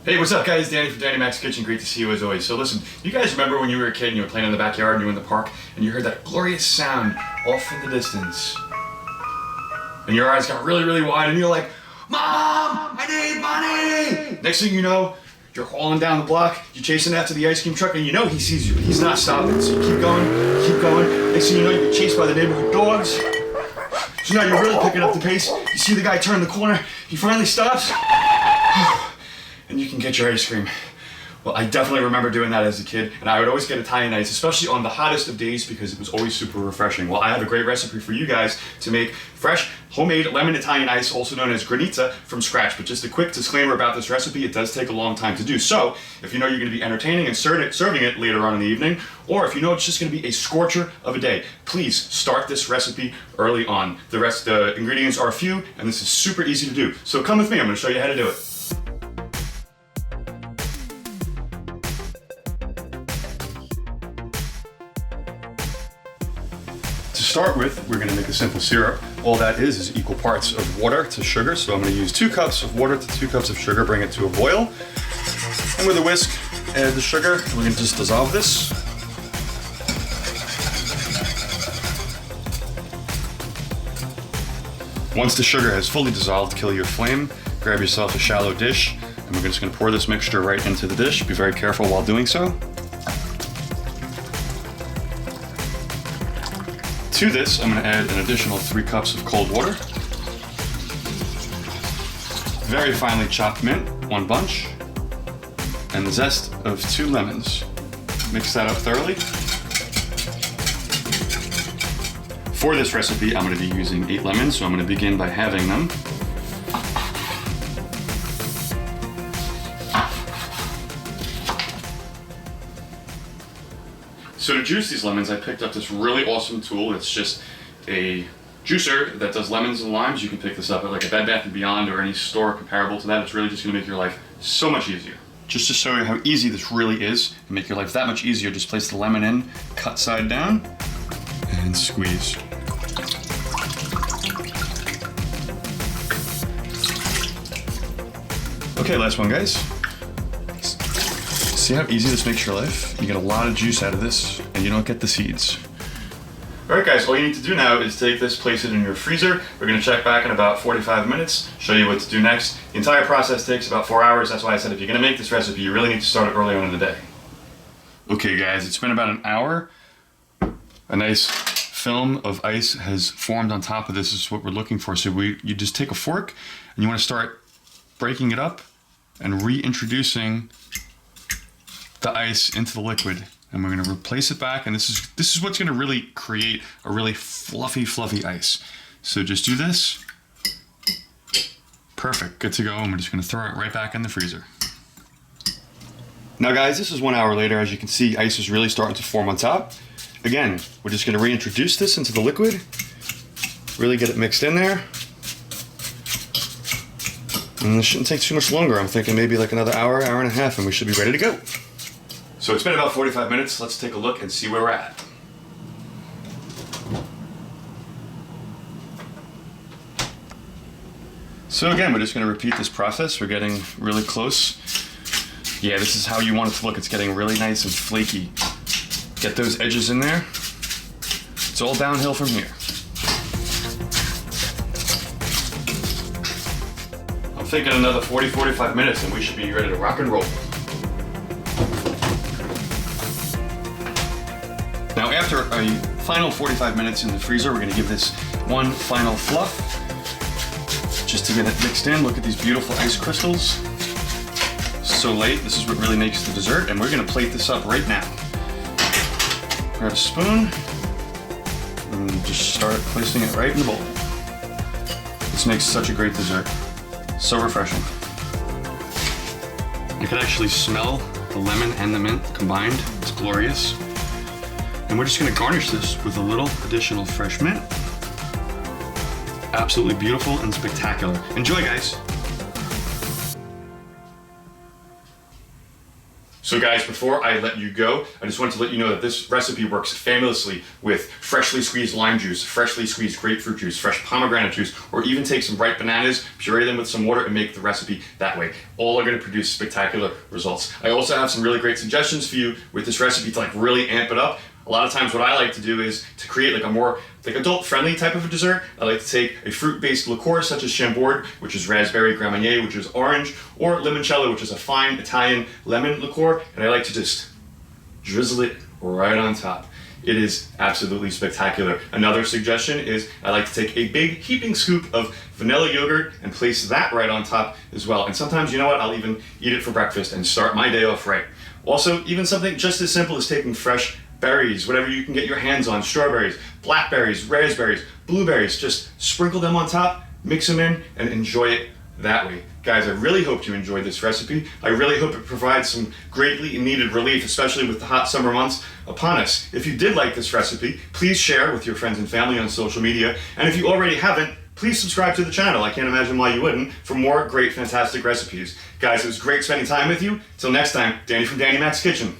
Hey, what's up guys? Danny from Danny Mac's Kitchen. Great to see you as always. So listen, you guys remember when you were a kid and you were playing in the backyard and you were in the park and you heard that glorious sound off in the distance? And your eyes got really, really wide and you're like, Mom, I need money! Next thing you know, you're hauling down the block, you're chasing after the ice cream truck and you know he sees you. He's not stopping, so you keep going, keep going. Next thing you know, you get chased by the neighborhood dogs. So now you're really picking up the pace. You see the guy turn the corner, he finally stops. And you can get your ice cream. Well, I definitely remember doing that as a kid, and I would always get Italian ice, especially on the hottest of days because it was always super refreshing. Well, I have a great recipe for you guys to make fresh, homemade lemon Italian ice, also known as Granita, from scratch. But just a quick disclaimer about this recipe, it does take a long time to do. So, if you know you're gonna be entertaining and serving it later on in the evening, or if you know it's just gonna be a scorcher of a day, please start this recipe early on. The ingredients are few, and this is super easy to do. So come with me, I'm gonna show you how to do it. To start with, we're going to make a simple syrup. All that is equal parts of water to sugar. So I'm going to use 2 cups of water to 2 cups of sugar, bring it to a boil. And with a whisk, add the sugar. We're going to just dissolve this. Once the sugar has fully dissolved, kill your flame. Grab yourself a shallow dish. And we're just going to pour this mixture right into the dish. Be very careful while doing so. To this, I'm going to add an additional 3 cups of cold water. Very finely chopped mint, 1 bunch. And the zest of 2 lemons. Mix that up thoroughly. For this recipe, I'm going to be using 8 lemons, so I'm going to begin by halving them. So to juice these lemons, I picked up this really awesome tool. It's just a juicer that does lemons and limes. You can pick this up at like a Bed Bath & Beyond or any store comparable to that. It's really just gonna make your life so much easier. Just to show you how easy this really is, and make your life that much easier, just place the lemon in, cut side down, and squeeze. Okay, last one, guys. See how easy this makes your life? You get a lot of juice out of this, and you don't get the seeds. Alright guys, all you need to do now is take this, place it in your freezer. We're going to check back in about 45 minutes, show you what to do next. The entire process takes about 4 hours. That's why I said if you're going to make this recipe, you really need to start it early on in the day. Okay guys, it's been about an hour. A nice film of ice has formed on top of this. This is what we're looking for. So you just take a fork, and you want to start breaking it up and reintroducing the ice into the liquid, and we're going to replace it back, and this is what's going to really create a really fluffy ice. So just do this. Perfect, good to go, and we're just going to throw it right back in the freezer. Now guys, this is 1 hour later. As you can see, ice is really starting to form on top. Again, we're just going to reintroduce this into the liquid, really get it mixed in there. And this shouldn't take too much longer. I'm thinking maybe like another hour, hour and a half, and we should be ready to go. So it's been about 45 minutes. Let's take a look and see where we're at. So again, we're just going to repeat this process. We're getting really close. Yeah, this is how you want it to look. It's getting really nice and flaky. Get those edges in there. It's all downhill from here. I'm thinking another 40-45 minutes and we should be ready to rock and roll. Now after a final 45 minutes in the freezer, we're going to give this one final fluff. Just to get it mixed in. Look at these beautiful ice crystals. So light, this is what really makes the dessert, and we're going to plate this up right now. Grab a spoon, and just start placing it right in the bowl. This makes such a great dessert. So refreshing. You can actually smell the lemon and the mint combined. It's glorious. And we're just going to garnish this with a little additional fresh mint. Absolutely beautiful and spectacular. Enjoy, guys. So guys, before I let you go, I just want to let you know that this recipe works fabulously with freshly squeezed lime juice, freshly squeezed grapefruit juice, fresh pomegranate juice, or even take some ripe bananas, puree them with some water, and make the recipe that way. All are going to produce spectacular results. I also have some really great suggestions for you with this recipe to like really amp it up. A lot of times what I like to do is to create like a more adult-friendly type of a dessert. I like to take a fruit-based liqueur such as Chambord, which is raspberry, Grand Marnier, which is orange, or limoncello, which is a fine Italian lemon liqueur, and I like to just drizzle it right on top. It is absolutely spectacular. Another suggestion is I like to take a big heaping scoop of vanilla yogurt and place that right on top as well. And sometimes, you know what, I'll even eat it for breakfast and start my day off right. Also, even something just as simple as taking fresh berries, whatever you can get your hands on, strawberries, blackberries, raspberries, blueberries, just sprinkle them on top, mix them in, and enjoy it that way. Guys, I really hope you enjoyed this recipe. I really hope it provides some greatly needed relief, especially with the hot summer months upon us. If you did like this recipe, please share with your friends and family on social media. And if you already haven't, please subscribe to the channel. I can't imagine why you wouldn't, for more great, fantastic recipes. Guys, it was great spending time with you. Till next time, Danny from Danny Mac's Kitchen.